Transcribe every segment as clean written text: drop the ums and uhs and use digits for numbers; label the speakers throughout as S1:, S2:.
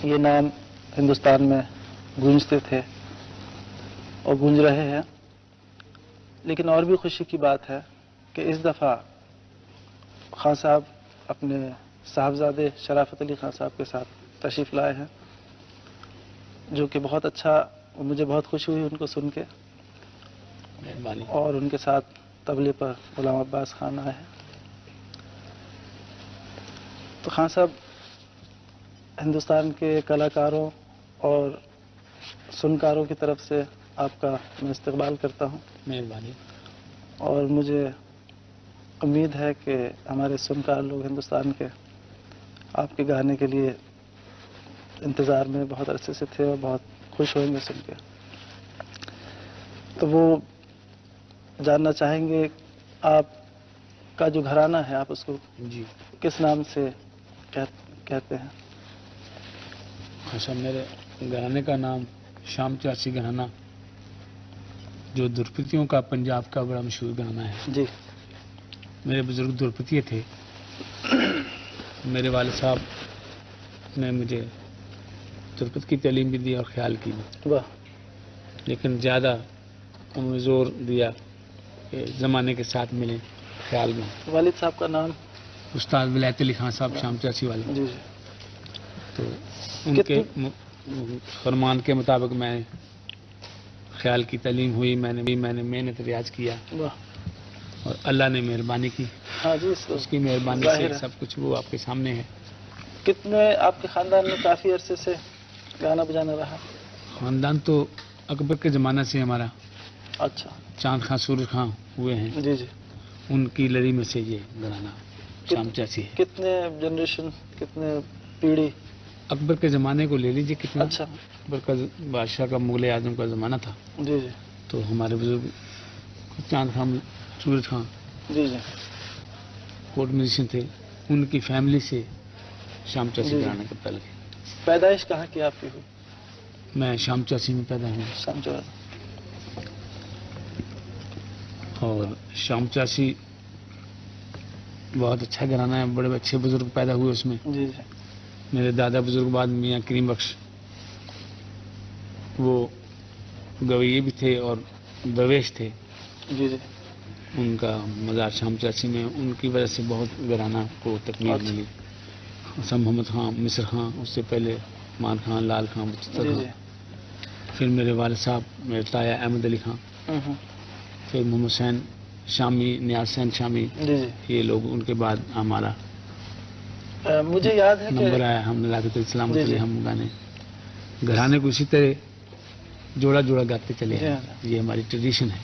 S1: یہ نام ہندوستان میں گونجتے تھے اور گونج رہے ہیں، لیکن اور بھی خوشی کی بات ہے کہ اس دفعہ خان صاحب اپنے صاحبزادے شرافت علی خان صاحب کے ساتھ تشریف لائے ہیں، جو کہ بہت اچھا، مجھے بہت خوشی ہوئی ان کو سن کے، اور ان کے ساتھ طبلے پر غلام عباس خان آئے ہیں۔ تو خان صاحب، ہندوستان کے کلاکاروں اور سنکاروں کی طرف سے آپ کا میں استقبال کرتا ہوں۔
S2: مہربانی۔
S1: اور مجھے امید ہے کہ ہمارے سنکار لوگ ہندوستان کے آپ کے گانے کے لیے انتظار میں بہت عرصے سے تھے اور بہت خوش ہوئیں گے سن کے۔ تو وہ جاننا چاہیں گے آپ کا جو گھرانہ ہے، آپ اس کو
S2: جی
S1: کس نام سے کہتے ہیں؟
S2: اچھا، میرے گھرانے کا نام شام چاچی گھرانہ، جو درپتیوں کا پنجاب کا بڑا مشہور گھرانہ ہے۔
S1: جی۔
S2: میرے بزرگ درپتی تھے۔ میرے والد صاحب نے مجھے درپت کی تعلیم بھی دی اور خیال کی بھی،
S1: واہ۔
S2: لیکن زیادہ انہوں نے زور دیا کہ زمانے کے ساتھ ملیں خیال میں۔
S1: والد صاحب کا نام؟
S2: استاد ولایت علی خان صاحب شام چاچی والے۔
S1: جی جی۔
S2: تو ان کے فرمان کے مطابق میں خیال کی تعلیم ہوئی، میں نے محنت ریاض کیا، اور اللہ نے مہربانی کی۔
S1: ہاں جی،
S2: اس کی مہربانی سے سب کچھ وہ آپ کے سامنے ہے۔
S1: کتنے آپ کے خاندان میں کافی عرصے سے گانا بجانا رہا؟
S2: خاندان تو اکبر کے زمانہ سے ہمارا،
S1: اچھا۔
S2: چاند خان سورج خان ہوئے ہیں،
S1: جی جی،
S2: ان کی لڑی میں سے یہ گھرانہ شام چاچی ہے۔
S1: کتنے جنریشن، کتنے پیڑھی؟
S2: اکبر کے زمانے کو لے لیجیے کتنا۔
S1: اچھا۔
S2: اکبر کا بادشاہ کا مغل اعظم کا زمانہ تھا،
S1: جی جی،
S2: تو ہمارے بزرگ چاند خان سورج خان
S1: جی جی،
S2: کورٹ میوزیشین تھے، ان کی فیملی سے شام چاچی
S1: جی۔
S2: گھرانے کا تعلق ہے۔
S1: پیدائش کہاں کی آپ کی ہوئی؟
S2: میں شام چاچی میں پیدا ہوں،
S1: سمجھو۔
S2: اور شام چاچی بہت اچھا گھرانہ ہے، بڑے اچھے بزرگ پیدا ہوئے اس میں۔
S1: جی جی،
S2: میرے دادا بزرگ بعد میاں کریم بخش، وہ گویے بھی تھے اور درویش تھے،
S1: جی جی،
S2: ان کا مزار شام چاچی میں، ان کی وجہ سے بہت گھرانہ کو تکمیل
S1: اچھا۔
S2: ملی۔ حسن محمد خان، مصر خان، اس سے پہلے مان خان، لال خان، بچتر
S1: جی
S2: خان،
S1: جی،
S2: پھر میرے والد صاحب میرے تایا احمد علی خان، پھر محمد حسین شامی، نیاز حسین شامی،
S1: جی جی۔
S2: یہ لوگ، ان کے بعد ہمارا
S1: مجھے یاد ہے
S2: نمبر
S1: کہ
S2: آیا، ہم لاگت السلام
S1: جی جی،
S2: ہم گانے گھرانے کو اسی طرح جوڑا جوڑا گاتے چلے
S1: جی
S2: ہیں،
S1: ہاں۔
S2: یہ ہماری ٹریڈیشن ہے۔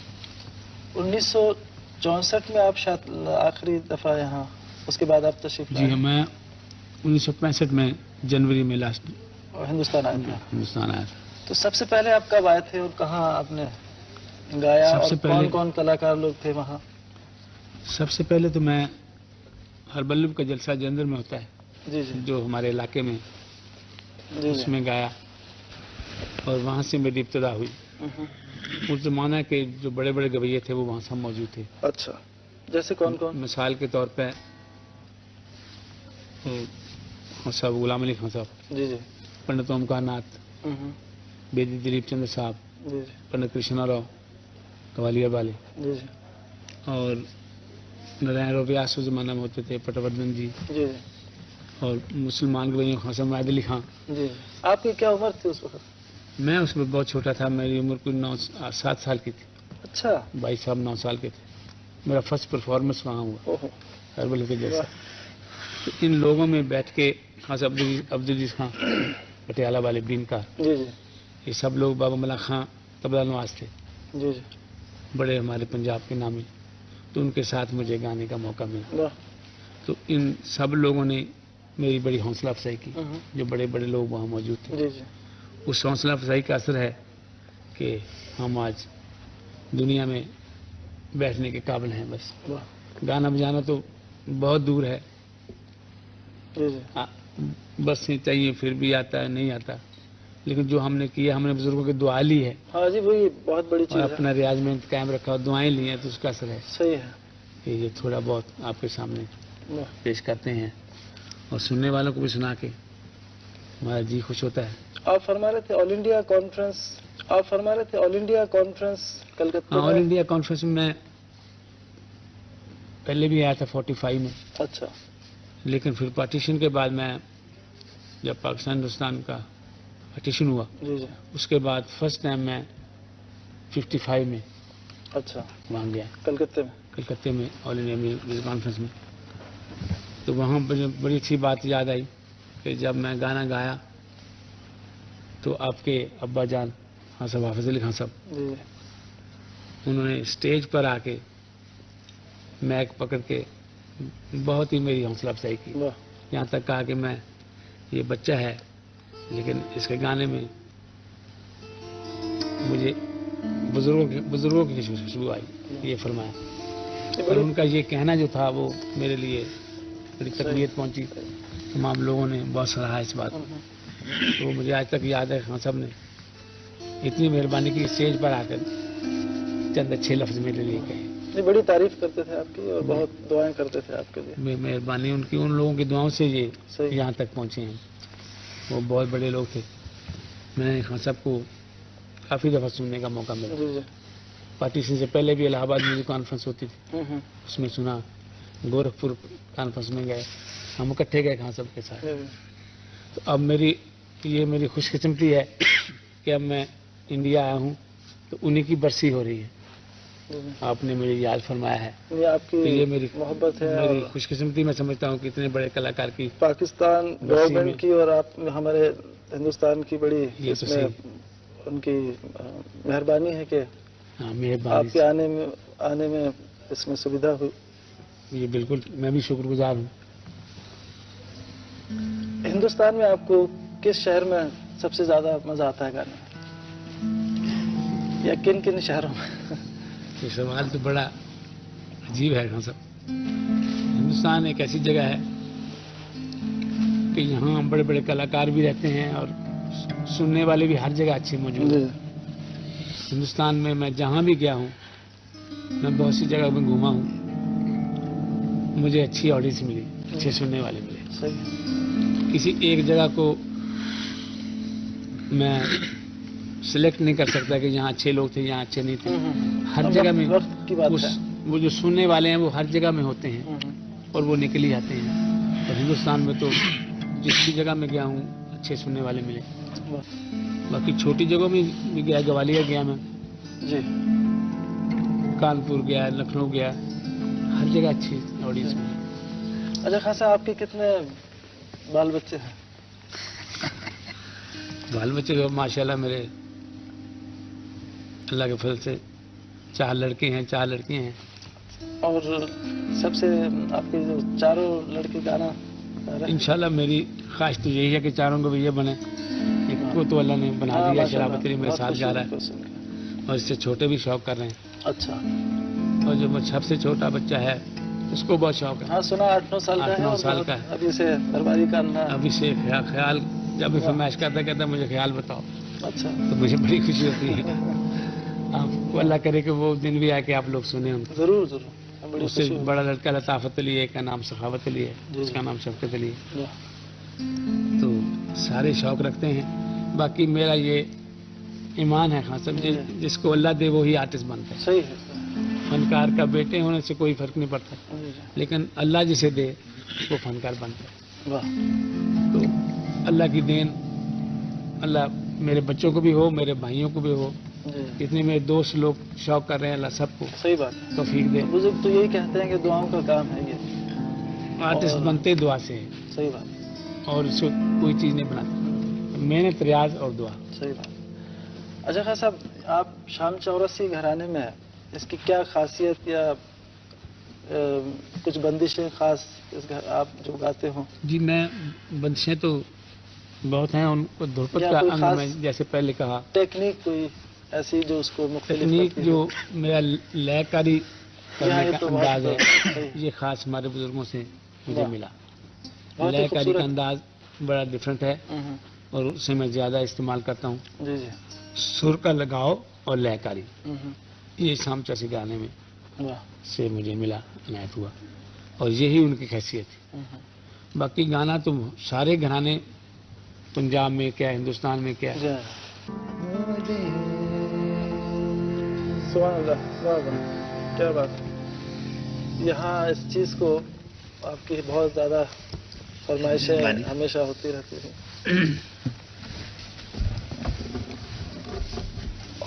S1: 1964 میں آپ شاید آخری دفعہ یہاں، اس کے بعد آپ تشریف لائے؟
S2: جی ہاں، میں 1965 میں جنوری میں لاسٹ
S1: ہندوستان آئے تھے۔
S2: ہندوستان آیا تھا۔
S1: تو سب سے پہلے آپ کب آئے تھے اور کہاں آپ نے گایا،
S2: سب
S1: اور
S2: سے پہلے
S1: کون کون کلاکار لوگ تھے وہاں؟
S2: سب سے پہلے تو میں ہربلب کا جلسہ جلندھر میں ہوتا ہے،
S1: جی جی،
S2: جو ہمارے علاقے میں،
S1: جی
S2: اس
S1: جی،
S2: میں گایا، اور وہاں سے میری ابتدا ہوئی۔ اس زمانہ کے جو بڑے بڑے گویے تھے وہ وہاں سب موجود تھے۔
S1: اچھا، جیسے کون کون؟
S2: مثال کے طور پہ صاحب غلام علی خان صاحب،
S1: جی جی،
S2: پنڈت اومکار ناتھ، بیدی دلیپ چندر صاحب،
S1: جی جی،
S2: پنڈت کرشنا راؤ کوالیہ والے،
S1: جی جی،
S2: اور نارائن راؤ ویاس اس زمانہ میں ہوتے تھے، پٹوردھن جی،
S1: جی جی،
S2: اور مسلمان گویوں خاصا معاذ علی خان۔
S1: جی۔ آپ کی کیا عمر تھی اس وقت؟
S2: میں اس میں بہت چھوٹا تھا، میری عمر کوئی 7 سال کی تھی۔
S1: اچھا۔
S2: بھائی صاحب 9 سال کے تھے۔ میرا فرسٹ پرفارمنس وہاں ہوا
S1: اوہو،
S2: ہربل کے جیسا۔ تو ان لوگوں میں بیٹھ کے خاص عبدالعزیز خان پٹیالہ والے بینکار،
S1: جی جی،
S2: یہ سب لوگ، بابا ملا خان طبلہ نواز تھے،
S1: جی جی،
S2: بڑے ہمارے پنجاب کے نامی، تو ان کے ساتھ مجھے گانے کا موقع ملا۔
S1: واہ۔
S2: تو ان سب لوگوں نے میری بڑی حوصلہ افزائی کی، جو بڑے بڑے لوگ وہاں موجود تھے۔
S1: جی جی،
S2: اس حوصلہ افزائی کا اثر ہے کہ ہم آج دنیا میں بیٹھنے کے قابل ہیں۔ بس
S1: واہ،
S2: گانا بجانا تو بہت دور ہے،
S1: جی جی،
S2: بس چاہیے پھر بھی آتا ہے، نہیں آتا، لیکن جو ہم نے کیا، ہم نے بزرگوں کی دعا لی ہے
S1: ہاں جی، وہی بہت بڑی
S2: اور
S1: چیز ہے۔
S2: اپنا ریاض میں قائم رکھا اور دعائیں لی ہیں، تو اس کا اثر ہے
S1: صحیح ہے۔
S2: کہ یہ تھوڑا بہت آپ کے سامنے
S1: واہ،
S2: پیش کرتے ہیں، اور سننے والوں کو بھی سنا کے हमारा जी खुश होता है।
S1: आप फरमा रहे थे ऑल इंडिया कॉन्फ्रेंस कलकत्ता
S2: हाँ, ऑल
S1: में।
S2: इंडिया कॉन्फ्रेंस में मैं पहले भी आया था 45 में,
S1: अच्छा।
S2: लेकिन फिर पार्टीशन के बाद मैं, जब पाकिस्तान हिंदुस्तान का पार्टीशन हुआ,
S1: जी जी।
S2: उसके बाद फर्स्ट टाइम मैं 55 में
S1: अच्छा।
S2: वहाँ गया,
S1: कलकत्ते
S2: में ऑल इंडिया म्यूजिक कॉन्फ्रेंस में। तो वहाँ मुझे बड़ी अच्छी बात याद आई कि जब मैं गाना गाया तो आपके अब्बा जान हाँ साहब, हाफिज अली खान साहब,
S1: जी।
S2: उन्होंने स्टेज पर आके मैक पकड़ के बहुत ही मेरी हौसला अफजाई की।
S1: वाह।
S2: यहाँ तक कहा कि मैं, ये बच्चा है लेकिन इसके गाने में मुझे बुजुर्गों की खुशबू आई, ये फरमाया। और उनका ये कहना जो था वो मेरे लिए बड़ी तकलीफ पहुंची। तमाम लोगों ने बहुत सराहा इस बात को। तो मुझे आज तक याद है, खान साहब ने इतनी मेहरबानी की, स्टेज पर आकर चंद अच्छे लफ्ज मेरे लिए कहे।
S1: बड़ी तारीफ करते थे आपकी और बहुत दुआएं करते थे आपके लिए।
S2: मेहरबानी उनकी, उन लोगों की दुआओं से ये यहाँ तक पहुँचे हैं। वो बहुत बड़े लोग थे। मैंने खान साहब को काफ़ी दफ़ा सुनने का मौका मिला। पार्टीशन से पहले भी इलाहाबाद म्यूजिक कॉन्फ्रेंस होती थी, उसमें सुना। गोरखपुर कॉन्फ्रेंस में गए, हम इकट्ठे गए खान साहब के साथ। तो अब मेरी खुशकिस्मती है कि अब मैं इंडिया आया हूँ तो उन्हीं की बरसी हो रही है। आपने मुझे याद फरमाया है,
S1: ये आपकी
S2: ये मेरी
S1: मोहब्बत है,
S2: मेरी खुशकिस्मती मैं समझता हूँ कि इतने बड़े कलाकार की,
S1: पाकिस्तान गवर्नमेंट की और आप हमारे हिंदुस्तान की बड़ी इसमें उनकी मेहरबानी है कि आपके आने में इसमें सुविधा हुई।
S2: ये बिल्कुल, मैं भी शुक्रगुजार हूँ।
S1: हिंदुस्तान में आपको किस शहर में सबसे ज्यादा मजा आता है गाने में, या किन किन शहरों में?
S2: ये सवाल तो बड़ा अजीब है खान साहब। हिंदुस्तान एक ऐसी जगह है कि यहाँ बड़े बड़े कलाकार भी रहते हैं और सुनने वाले भी हर जगह अच्छे मौजूद हैं। हिंदुस्तान में मैं जहाँ भी गया हूँ, मैं बहुत सी जगह में घूमा हूँ, मुझे अच्छी ऑडियंस मिली, अच्छे सुनने वाले मिले। किसी एक जगह को मैं सिलेक्ट नहीं कर सकता कि यहाँ अच्छे लोग थे, यहाँ अच्छे नहीं थे। हर जगह में वो जो सुनने वाले हैं वो हर जगह में होते हैं और वो निकल ही जाते हैं। और हिंदुस्तान में तो जिस भी जगह में गया हूँ अच्छे सुनने वाले मिले। बाकी छोटी जगहों में भी गया, ग्वालियर गया मैं जी, कानपुर गया, लखनऊ गया, हर जगह अच्छी ऑडियंस मिली।
S1: अच्छा खासा, आपके कितने बाल बच्चे हैं?
S2: बाल बच्चे तो माशाल्लाह मेरे अल्लाह के फजल से 4 लड़के हैं, 4 लड़कियां हैं।
S1: और सबसे आपके जो चारों लड़के गाना,
S2: इंशाल्लाह मेरी ख्वाहिश तो यही है कि चारों को भैया बने। एक को तो अल्लाह ने बना दिया, शराबत अली मेरे साथ गा रहा है और इससे छोटे भी शौक कर रहे हैं।
S1: अच्छा।
S2: और जो सबसे छोटा बच्चा है उसको बहुत शौक है।
S1: हाँ सुना, 8-9 साल का है।
S2: 8-9 साल का है।
S1: अभी से बर्बादी करना,
S2: अभी से ख्याल जब भी फरमाइश कहता मुझे ख्याल बताओ।
S1: अच्छा।
S2: तो मुझे बड़ी खुशी होती है। आपको अल्लाह करे कि वो दिन भी आए कि आप लोग सुने उनको।
S1: जरूर जरूर।
S2: उससे बड़ा लड़का लताफत अली है, का नाम सखावत अली है, उसका नाम शफकत अली है। तो सारे शौक रखते हैं। बाकी मेरा ये ईमान है खान साहब, जिसको अल्लाह दे वो ही आर्टिस्ट बनता है।
S1: सही है।
S2: फनकार का बेटे होने से कोई फर्क नहीं पड़ता, लेकिन अल्लाह जिसे दे वो फनकार बनता है।
S1: वाह।
S2: तो अल्लाह की देन, अल्लाह मेरे बच्चों को भी हो, मेरे भाइयों को भी हो, इतने मेरे दोस्त लोग शौक कर रहे हैं, अल्लाह सबको
S1: सही बात है
S2: तौफीक दे।
S1: बुजुर्ग तो यही कहते हैं कि दुआओं का काम है ये,
S2: आर्टिस्ट बनते दुआ से है।
S1: सही बात।
S2: और इसको कोई चीज़ नहीं बनाती, मेहनत, रियाज और दुआ।
S1: सही बात। अच्छा खान साहब, आप शाम चौरसी घराने में है, इसकी क्या खासियत या कुछ बंदिशें खास इस घर आप जो गाते हो? जी
S2: मैं बंदिशें तो बहुत हैं, उनको धुरपत का अंग में, जैसे पहले कहा,
S1: टेक्निक कोई ऐसी जो उसको
S2: टेक्निक जो मेरा लयकारी करने का अंदाज है, ये खास हमारे बुजुर्गों से मुझे मिला। लयकारी का अंदाज बड़ा डिफरेंट है और उससे मैं ज़्यादा इस्तेमाल करता हूँ।
S1: जी जी।
S2: सुर का लगाव और लयकारी, ये शाम चौरसी गाने में से मुझे मिला, इनायत हुआ, और यही उनकी हैसियत है। बाकी गाना तो सारे घराने पंजाब में क्या है, हिंदुस्तान में क्या है।
S1: जी सुभान अल्लाह, वाह वाह, क्या बात है। यहाँ इस चीज़ को आपकी बहुत ज़्यादा फरमाइशें हमेशा होती रहती हैं।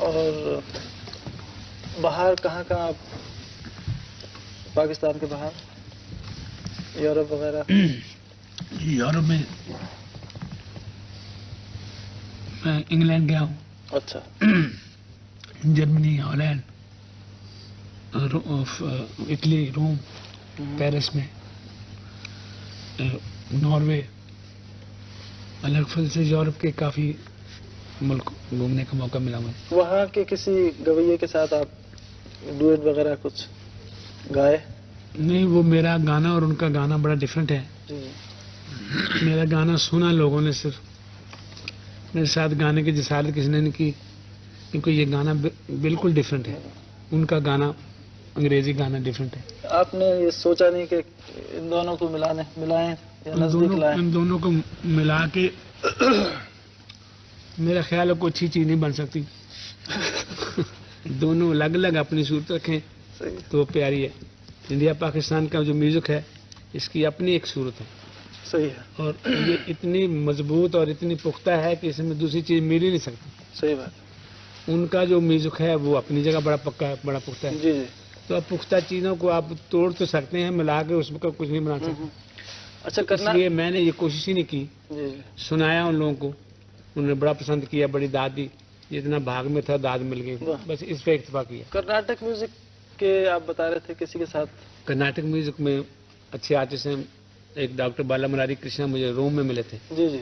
S1: और बाहर कहाँ कहाँ आप, पाकिस्तान के बाहर, यूरोप वगैरह?
S2: यूरोप में मैं इंग्लैंड गया हूँ,
S1: अच्छा,
S2: जर्मनी, हॉलैंड, इटली, रोम, पेरिस में, नॉर्वे, अलग फल से यूरोप के काफ़ी मुल्क घूमने का मौका मिला मुझे।
S1: वहाँ के किसी गवैये के साथ आप डुएट वगैरह कुछ गाए?
S2: नहीं, वो मेरा गाना और उनका गाना बड़ा डिफरेंट है।
S1: जी।
S2: मेरा गाना सुना लोगों ने, सिर्फ मेरे साथ गाने की जिसारत किसी ने नहीं की, क्योंकि ये गाना बिल्कुल डिफरेंट है। उनका गाना, अंग्रेजी गाना डिफरेंट है।
S1: आपने ये सोचा नहीं कि इन दोनों को मिलाएं या नजदीक लाएं?
S2: इन दोनों को मिला के मेरा ख्याल है कोई अच्छी चीज नहीं बन सकती। दोनों अलग अलग अपनी सूरत रखें तो वो प्यारी है। इंडिया पाकिस्तान का जो म्यूजिक है, इसकी अपनी एक सूरत है।
S1: सही है।
S2: और ये इतनी मजबूत और इतनी पुख्ता है कि इसमें दूसरी चीज मिल ही नहीं सकती।
S1: सही बात।
S2: उनका जो म्यूजिक है वो अपनी जगह बड़ा पक्का है, बड़ा पुख्ता है।
S1: जी जी।
S2: तो अब पुख्ता चीजों को आप तोड़ तो सकते हैं, मिला के उसमें कुछ नहीं बना सकते।
S1: अच्छा,
S2: इसलिए मैंने ये कोशिश ही नहीं की।
S1: जी जी।
S2: सुनाया उन लोगों को, उन्होंने बड़ा पसंद किया, बड़ी दाद दी, जितना भाग में था दाद मिल गई, बस इस पे इत्तेफाक किया।
S1: कर्नाटक म्यूजिक के आप बता रहे थे किसी के साथ?
S2: कर्नाटक म्यूजिक में अच्छे आर्टिस्ट हैं, एक डॉक्टर बाला मुरारी कृष्णा मुझे रोम में मिले थे।
S1: जी जी।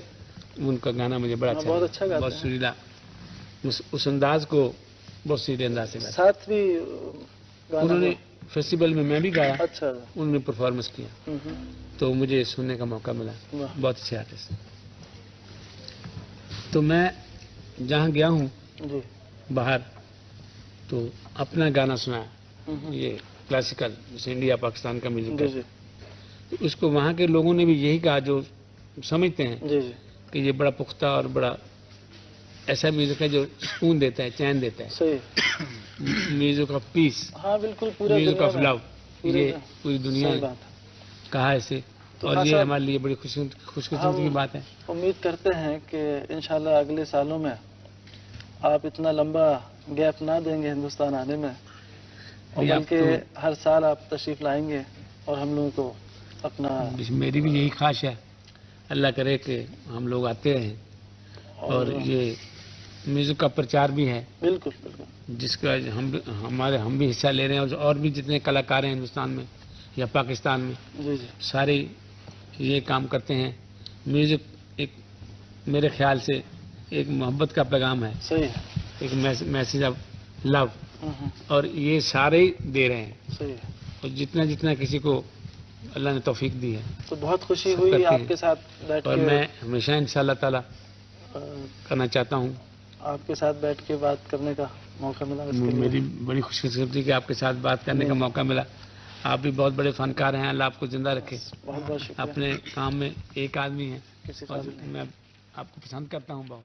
S2: उनका गाना मुझे बड़ा अच्छा,
S1: बहुत अच्छा गाते
S2: बहुत
S1: हैं।
S2: सुरीला, उस अंदाज को बहुत सीधे अंदाज से गाया।
S1: साथ भी गाना
S2: उन्होंने फेस्टिवल में मैं भी गाया।
S1: अच्छा।
S2: उन्होंने परफॉर्मेंस किया, तो मुझे सुनने का मौका मिला।
S1: वाह।
S2: बहुत अच्छे आर्टिस्ट। तो मैं जहाँ गया हूँ
S1: जी
S2: बाहर, तो अपना गाना सुनाया, ये क्लासिकल, जैसे इंडिया पाकिस्तान का म्यूजिक
S1: जी
S2: है,
S1: जी।
S2: तो उसको वहाँ के लोगों ने भी यही कहा, जो समझते हैं
S1: जी जी।
S2: कि ये बड़ा पुख्ता और बड़ा ऐसा म्यूजिक है जो सुकून देता है, चैन देता है,
S1: सही।
S2: म्यूजिक ऑफ पीस,
S1: हाँ बिल्कुल, पूरे
S2: म्यूजिक ऑफ लव,
S1: पूरे
S2: ये पूरी दुनिया
S1: सही
S2: ने
S1: बात है।
S2: कहा ऐसे।
S1: तो
S2: और ये हमारे लिए बड़ी खुशकिस्मती की बात है।
S1: उम्मीद करते हैं कि इंशाल्लाह अगले सालों में आप इतना लंबा गैप ना देंगे हिंदुस्तान आने में, और बल्कि हर साल आप तशरीफ लाएंगे और हम लोगों को अपना।
S2: मेरी भी यही ख्वाहिश है, अल्लाह करे कि हम लोग आते रहें, और ये म्यूजिक का प्रचार भी है।
S1: बिल्कुल बिल्कुल।
S2: जिसका हम भी हिस्सा ले रहे हैं, और भी जितने कलाकार हैं हिंदुस्तान में या पाकिस्तान में,
S1: जी जी,
S2: सारे ये काम करते हैं। म्यूजिक एक, मेरे ख्याल से एक मोहब्बत का पैगाम है।
S1: सही है।
S2: एक मैसेज ऑफ लव, और ये सारे ही दे रहे हैं।
S1: सही है।
S2: और जितना जितना किसी को अल्लाह ने तौफीक दी है,
S1: तो बहुत खुशी हुई आपके साथ बैठ के,
S2: और मैं हमेशा इंशाअल्लाह ताला करना चाहता हूँ।
S1: आपके साथ बैठ के बात करने का मौका मिला,
S2: मेरी बड़ी खुशकिस्मती कि आपके साथ बात करने का मौका मिला। आप भी बहुत बड़े फनकार हैं, अल्लाह आपको जिंदा रखे।
S1: बहुत बहुत शुक्रिया।
S2: अपने काम में एक आदमी है,
S1: किसी
S2: और मैं आपको पसंद करता हूँ बहुत।